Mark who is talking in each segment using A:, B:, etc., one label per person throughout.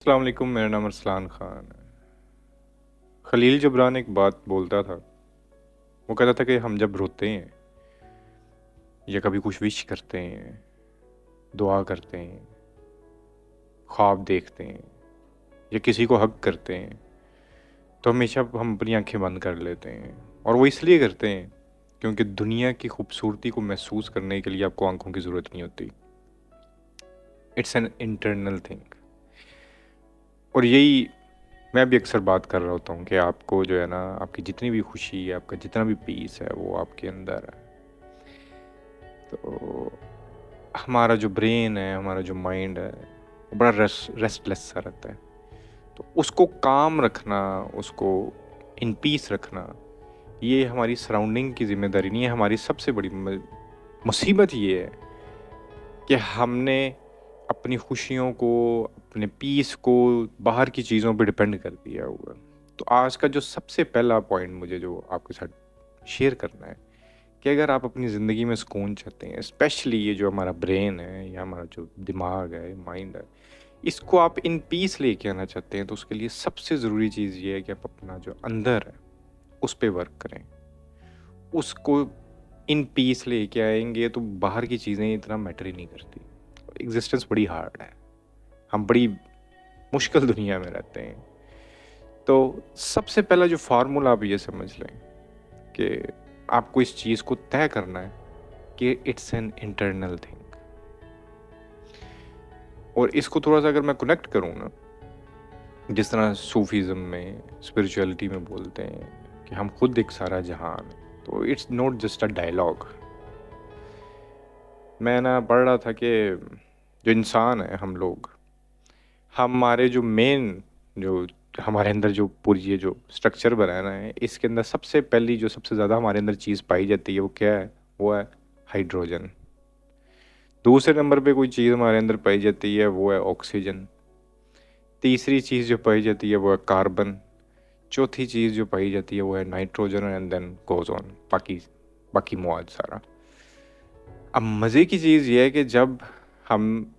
A: अस्सलाम वालेकुम, मेरा नाम अरसलान ख़ान है। खलील जिब्रान एक बात बोलता था। वो कहता था कि हम जब रोते हैं या कभी कुछ विश करते हैं, दुआ करते हैं, ख्वाब देखते हैं या किसी को हग करते हैं, तो हमेशा हम अपनी आंखें बंद कर लेते हैं। और वो इसलिए करते हैं क्योंकि दुनिया की खूबसूरती को महसूस करने के लिए आपको आंखों की ज़रूरत नहीं होती। It's an internal thing. और यही मैं भी अक्सर बात कर रहा होता हूँ कि आपको जो है ना, आपकी जितनी भी खुशी है, आपका जितना भी पीस है, वो आपके अंदर है। तो हमारा जो ब्रेन है, हमारा जो माइंड है, वो बड़ा रेस्टलेस सा रहता है। तो उसको काम रखना, उसको इन पीस रखना, ये हमारी सराउंडिंग की ज़िम्मेदारी नहीं है। हमारी सबसे बड़ी मुसीबत ये है कि हमने अपनी खुशियों को, अपने पीस को बाहर की चीज़ों पे डिपेंड कर दिया हुआ है। तो आज का जो सबसे पहला पॉइंट मुझे जो आपके साथ शेयर करना है कि अगर आप अपनी ज़िंदगी में सुकून चाहते हैं, स्पेशली ये जो हमारा ब्रेन है या हमारा जो दिमाग है, माइंड है, इसको आप इन पीस लेके आना चाहते हैं, तो उसके लिए सबसे ज़रूरी चीज़ ये है कि आप अपना जो अंदर है, उस पे वर्क करें। उसको इन पीस लेके आएँगे तो बाहर की चीज़ें इतना मैटर ही नहीं करती। एग्ज़िस्टेंस बड़ी हार्ड है। हम बड़ी मुश्किल दुनिया में रहते हैं। तो सबसे पहला जो फ़ॉर्मूला आप ये समझ लें कि आपको इस चीज़ को तय करना है कि इट्स एन इंटरनल थिंग। और इसको थोड़ा-सा अगर मैं कनेक्ट करूँ ना, जिस तरह सूफ़ीज़्म में, स्पिरिचुअलिटी में बोलते हैं कि हम खुद एक सारा जहान हैं, तो it's not just a dialogue. मैं ना पढ़ रहा था कि जो इंसान है, हम लोग, हमारे जो मेन जो हमारे अंदर जो पूरी ये जो स्ट्रक्चर बनाना है, इसके अंदर सबसे पहली जो सबसे ज़्यादा हमारे अंदर चीज़ पाई जाती है, वो क्या है? वो है हाइड्रोजन। दूसरे नंबर पे कोई चीज़ हमारे अंदर पाई जाती है, वो है ऑक्सीजन। तीसरी चीज़ जो पाई जाती है, वो है कार्बन। चौथी चीज़ जो पाई जाती है, वो है nitrogen and then goes on, बाकी बाकी मवाद सारा। अब मज़े की चीज़ ये है कि जब हम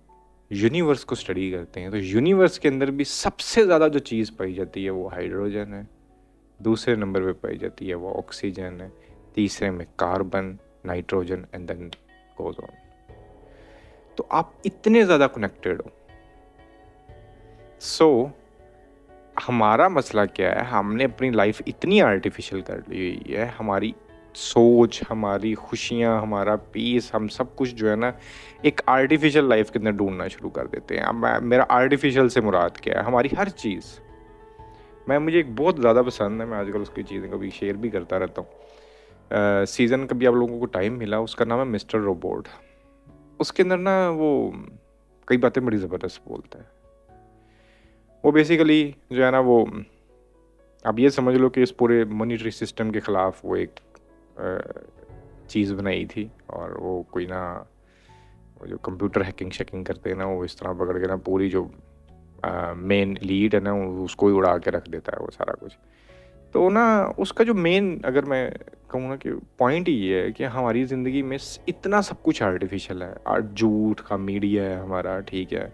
A: यूनिवर्स को स्टडी करते हैं, तो यूनिवर्स के अंदर भी सबसे ज़्यादा जो चीज़ पाई जाती है, वो हाइड्रोजन है। दूसरे नंबर पे पाई जाती है, वो ऑक्सीजन है। तीसरे में carbon, nitrogen and then goes on. तो आप इतने ज़्यादा कनेक्टेड हो। सो हमारा मसला क्या है, हमने अपनी लाइफ इतनी आर्टिफिशियल कर ली हुई है, हमारी सोच, हमारी खुशियाँ, हमारा पीस, हम सब कुछ जो है ना, एक आर्टिफिशियल लाइफ के अंदर ढूँढना शुरू कर देते हैं। अब मेरा आर्टिफिशियल से मुराद क्या है, हमारी हर चीज़। मुझे एक बहुत ज़्यादा पसंद है, मैं आजकल उसकी चीज़ें कभी शेयर भी करता रहता हूँ। सीज़न कभी आप लोगों को टाइम मिला, उसका नाम है मिस्टर रोबोट। उसके अंदर ना वो कई बातें बड़ी ज़बरदस्त बोलता है। वो बेसिकली जो है ना, वो आप ये समझ लो कि इस पूरे मॉनेटरी सिस्टम के ख़िलाफ़ वो एक चीज़ बनाई थी। और वो कोई ना, वो जो कंप्यूटर हैकिंग-शैकिंग करते हैं ना, वो इस तरह पकड़ के ना पूरी जो मेन लीड है ना, उसको ही उड़ा के रख देता है वो सारा कुछ। तो ना उसका जो मेन, अगर मैं कहूँ ना, कि पॉइंट ही ये है कि हमारी ज़िंदगी में इतना सब कुछ आर्टिफिशियल है। झूठ का मीडिया है हमारा, ठीक है।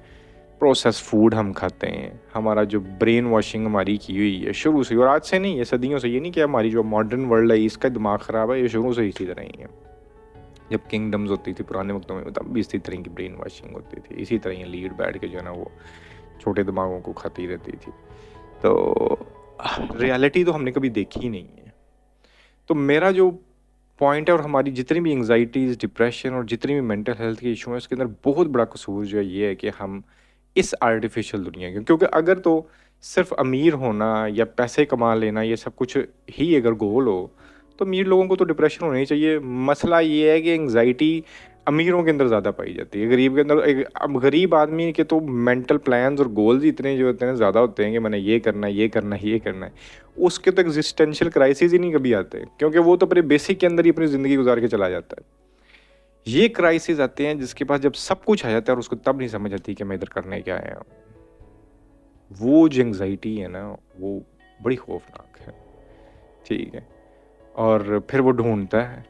A: प्रोसेस फूड हम खाते हैं, हमारा जो ब्रेन वॉशिंग हमारी की हुई है शुरू से, और आज से नहीं, ये सदियों से। ये नहीं कि हमारी जो मॉडर्न वर्ल्ड है इसका दिमाग ख़राब है, ये शुरू से इसी तरह ही है। जब किंगडम्स होती थी पुराने वक्तों में, तब भी इसी तरह की ब्रेन वॉशिंग होती थी। इसी तरह ये लीड बैठ के जो है ना, वो छोटे दिमागों को खाती रहती थी। तो रियलिटी तो हमने कभी देखी ही नहीं है। तो मेरा जो पॉइंट है, और हमारी जितनी भी एंग्जाइटीज़, डिप्रेशन और जितनी भी मेंटल हेल्थ के इशू हैं, उसके अंदर बहुत बड़ा कसूर जो है ये है कि हम इस आर्टिफिशियल दुनिया के, क्योंकि अगर तो सिर्फ अमीर होना या पैसे कमा लेना ये सब कुछ ही अगर गोल हो, तो अमीर लोगों को तो डिप्रेशन होना ही चाहिए। मसला ये है कि एंग्जाइटी अमीरों के अंदर ज़्यादा पाई जाती है, गरीब के अंदर अब गरीब आदमी के तो मेंटल प्लान्स और गोल्स ही इतने जो होते हैं ज़्यादा होते हैं कि मैंने ये करना है, ये करना है, ये करना है। उसके तो एग्जिस्टेंशियल क्राइसिस ही नहीं कभी आते, क्योंकि वो तो अपने बेसिक के अंदर ही अपनी ज़िंदगी गुजार के चला जाता है। ये क्राइसिस आते हैं जिसके पास जब सब कुछ आ जाता है और उसको तब नहीं समझ आती कि मैं इधर करने क्या आया हूँ। वो जो एंग्जाइटी है ना, वो बड़ी खौफनाक है, ठीक है। और फिर वो ढूँढता है,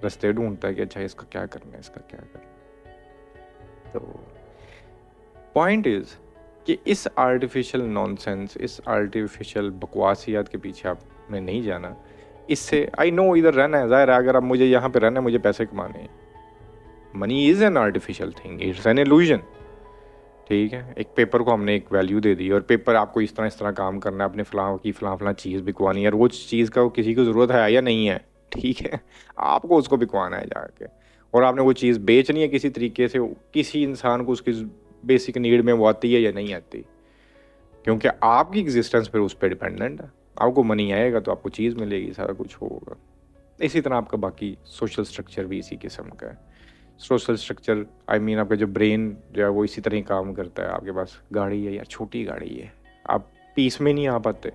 A: रास्ते ढूँढता है कि अच्छा इसका क्या करना है, इसका क्या करना है। तो पॉइंट इज़ कि इस आर्टिफिशियल नॉनसेंस, इस आर्टिफिशियल बकवासियत के पीछे आपने नहीं जाना। इससे आई नो इधर रहना है, ज़ाहिर है अगर अब मुझे यहाँ पे रहना है, मुझे पैसे कमाने हैं। Money is an artificial thing, it's an illusion. ठीक है, एक पेपर को हमने एक वैल्यू दे दी और पेपर आपको इस तरह काम करना है, अपने फलां चीज़ बिकवानी है, और वो चीज़ का किसी को ज़रूरत है या नहीं है, ठीक है, आपको उसको बिकवाना है जाके, और आपने वो चीज़ बेचनी है किसी तरीके से, किसी इंसान को उसकी बेसिक नीड में वो आती है या नहीं आती, क्योंकि आपकी एग्जिस्टेंस फिर उस पर डिपेंडेंट है। आपको मनी आएगा तो आपको चीज़ मिलेगी, सारा कुछ होगा। इसी तरह आपका बाकी सोशल स्ट्रक्चर भी इसी किस्म का है। सोशल स्ट्रक्चर आई मीन आपका जो ब्रेन जो है वो इसी तरह ही काम करता है। आपके पास गाड़ी है यार, छोटी गाड़ी है, आप पीस में नहीं आ पाते।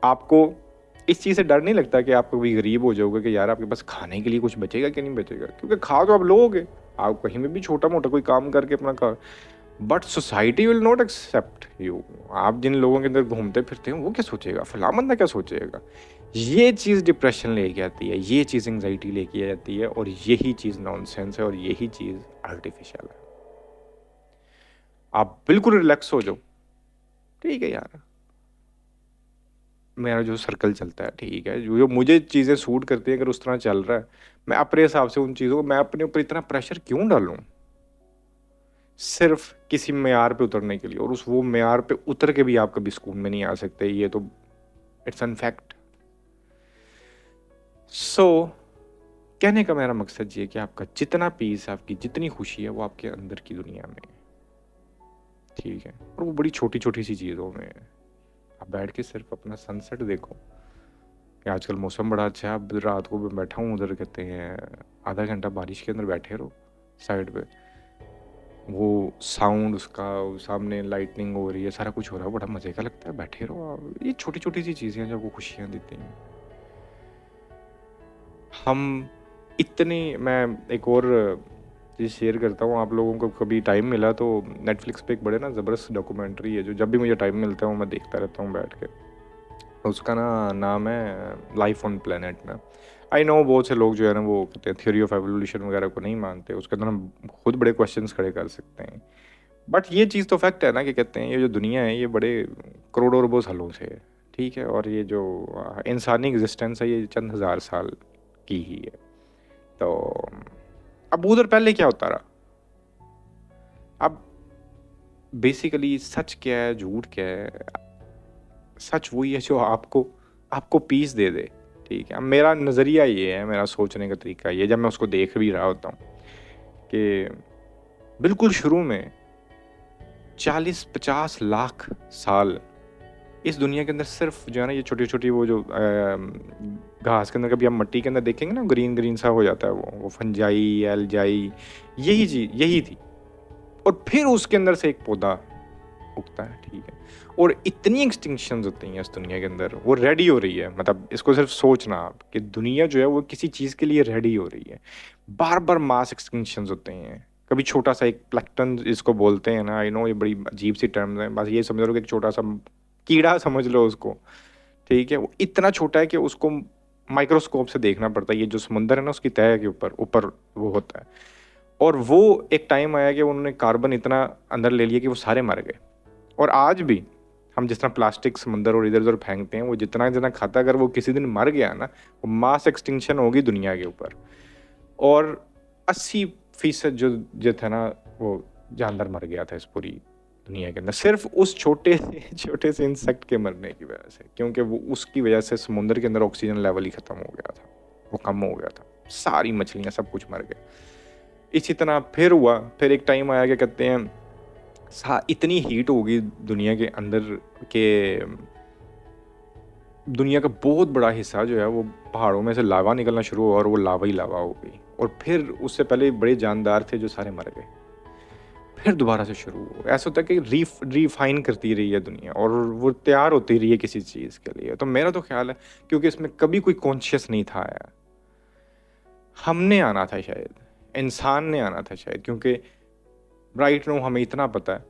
A: आपको इस चीज़ से डर नहीं लगता कि आप कभी गरीब हो जाओगे कि यार आपके पास खाने के लिए कुछ बचेगा कि नहीं बचेगा, क्योंकि खा तो आप लोगे, आप कहीं में भी छोटा मोटा कोई काम करके अपना खा, but society will not accept you. आप जिन लोगों के अंदर घूमते फिरते हैं वो क्या सोचेगा, फला बंदा क्या सोचेगा। ये चीज़ डिप्रेशन लेके आती है, ये चीज़ एंग्जाइटी लेके आती है, और यही चीज़ नॉनसेंस है, और यही चीज़ आर्टिफिशियल है। आप बिल्कुल रिलैक्स हो जाओ, ठीक है यार, मेरा जो सर्कल चलता है ठीक है, जो जो मुझे चीज़ें सूट करती हैं, अगर उस तरह चल रहा है, मैं अपने हिसाब से उन चीज़ों को, मैं अपने ऊपर इतना प्रेशर क्यों डालूं सिर्फ किसी मेयार पे उतरने के लिए, और उस वो मेयार पे उतर के भी आप कभी सुकून में नहीं आ सकते, ये तो इट्स एन फैक्ट। सो कहने का मेरा मकसद ये है कि आपका जितना पीस, आपकी जितनी खुशी है, वो आपके अंदर की दुनिया में है, ठीक है, और वो बड़ी छोटी छोटी सी चीज़ों में है। आप बैठ के सिर्फ अपना सनसेट देखो, कि आजकल मौसम बड़ा अच्छा है, अब रात को मैं बैठा हूँ उधर, कहते हैं आधा घंटा बारिश के अंदर बैठे रहो साइड पे, वो साउंड उसका, सामने लाइटनिंग हो रही है, सारा कुछ हो रहा है, बड़ा मज़े का लगता है, बैठे रहो आप। ये छोटी छोटी सी चीज़ें हैं जो आपको खुशियाँ देती हैं। हम इतने, मैं एक और चीज़ शेयर करता हूँ, आप लोगों को कभी टाइम मिला तो नेटफ्लिक्स पे एक बड़े ना ज़बरदस्त डॉक्यूमेंट्री है, जो जब भी मुझे टाइम मिलता है वो मैं देखता रहता हूँ बैठ के। उसका नाम है लाइफ ऑन प्लेनेट में। आई नो बहुत से लोग जो है ना वो कहते हैं थ्योरी ऑफ एवोल्यूशन वगैरह को नहीं मानते, उसके अंदर हम खुद बड़े क्वेश्चंस खड़े कर सकते हैं, बट ये चीज़ तो फैक्ट है ना, कि कहते हैं ये जो दुनिया है ये बड़े करोड़ों अरबों सालों से है, ठीक है, और ये जो इंसानी एग्जिस्टेंस है ये चंद हज़ार साल की ही है। तो अब उधर पहले क्या होता रहा, अब बेसिकली सच क्या है, झूठ क्या है, सच वही है जो आपको आपको पीस दे दे, ठीक है। अब मेरा नज़रिया ये है, मेरा सोचने का तरीका ये, जब मैं उसको देख भी रहा होता हूँ, कि बिल्कुल शुरू में 40-50 लाख साल इस दुनिया के अंदर सिर्फ जो है ना ये छोटी छोटी वो जो घास के अंदर कभी आप मट्टी के अंदर देखेंगे ना, ग्रीन ग्रीन सा हो जाता है, वो फंजाई एल्जाई, यही चीज यही थी, और फिर उसके अंदर से एक पौधा उगता है, ठीक है, और इतनी एक्सटिंक्शन होती हैं इस दुनिया के अंदर, वो रेडी हो रही है, मतलब इसको सिर्फ सोचना आप कि दुनिया जो है वो किसी चीज़ के लिए रेडी हो रही है, बार बार मास एक्सटिंक्शन होते हैं। कभी छोटा सा एक प्लैंक्टन इसको बोलते हैं ना, आई नो ये बड़ी अजीब सी टर्म्स हैं, बस ये समझ लो कि एक छोटा सा कीड़ा समझ लो उसको, ठीक है, वो इतना छोटा है कि उसको माइक्रोस्कोप से देखना पड़ता है, ये जो समुंदर है ना उसकी तह के ऊपर ऊपर वो होता है, और वो एक टाइम आया कि उन्होंने कार्बन इतना अंदर ले लिया कि वो सारे मर गए। और आज भी हम जिस तरह प्लास्टिक समुंदर और इधर उधर फेंकते हैं, वो जितना जितना खाता है, अगर वो किसी दिन मर गया ना, वो मास एक्सटिंक्शन होगी दुनिया के ऊपर, और 80% जो था ना वो जानवर मर गया था इस पूरी दुनिया के अंदर, सिर्फ उस छोटे से छोटे से इंसेक्ट के मरने की वजह से, क्योंकि वो उसकी वजह से समुद्र के अंदर ऑक्सीजन लेवल ही खत्म हो गया था, वो कम हो गया था, सारी मछलियां सब कुछ मर गया। इसी तरह फिर हुआ, फिर एक टाइम आया, क्या कहते हैं, इतनी हीट होगी दुनिया के अंदर के दुनिया का बहुत बड़ा हिस्सा जो है वो पहाड़ों में से लावा निकलना शुरू हुआ, और वो लावा ही लावा हो गई, और फिर उससे पहले बड़े जानदार थे जो सारे मर गए, फिर दोबारा से शुरू हो। ऐसा होता है कि रिफाइन करती रही है दुनिया, और वो तैयार होती रही है किसी चीज़ के लिए। तो मेरा तो ख्याल है क्योंकि इसमें कभी कोई कॉन्शियस नहीं था आया, हमने आना था शायद, इंसान ने आना था शायद, क्योंकि राइट नो हमें इतना पता है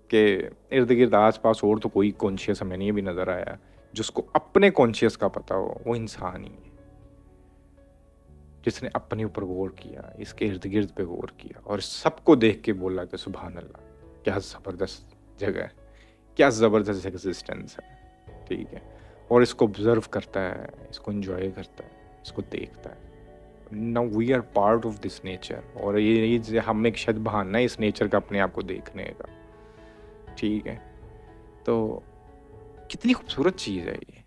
A: कि इर्द गिर्द आस पास और तो कोई कॉन्शियस हमें नहीं भी नज़र आया, जिसको अपने कॉन्शियस का पता हो वो इंसान ही है, जिसने अपने ऊपर गौर किया, इसके इर्द गिर्द पे गौर किया, और सबको देख के बोला कि सुभान अल्लाह, क्या ज़बरदस्त जगह है, क्या ज़बरदस्त एग्जिस्टेंस है, ठीक है। और इसको ऑब्जर्व करता है, इसको एंजॉय करता है, इसको देखता है। Now we are part of this nature, और ये हम एक शायद बहाना है इस नेचर का अपने आप को देखने का, ठीक है। तो कितनी खूबसूरत चीज़ है ये,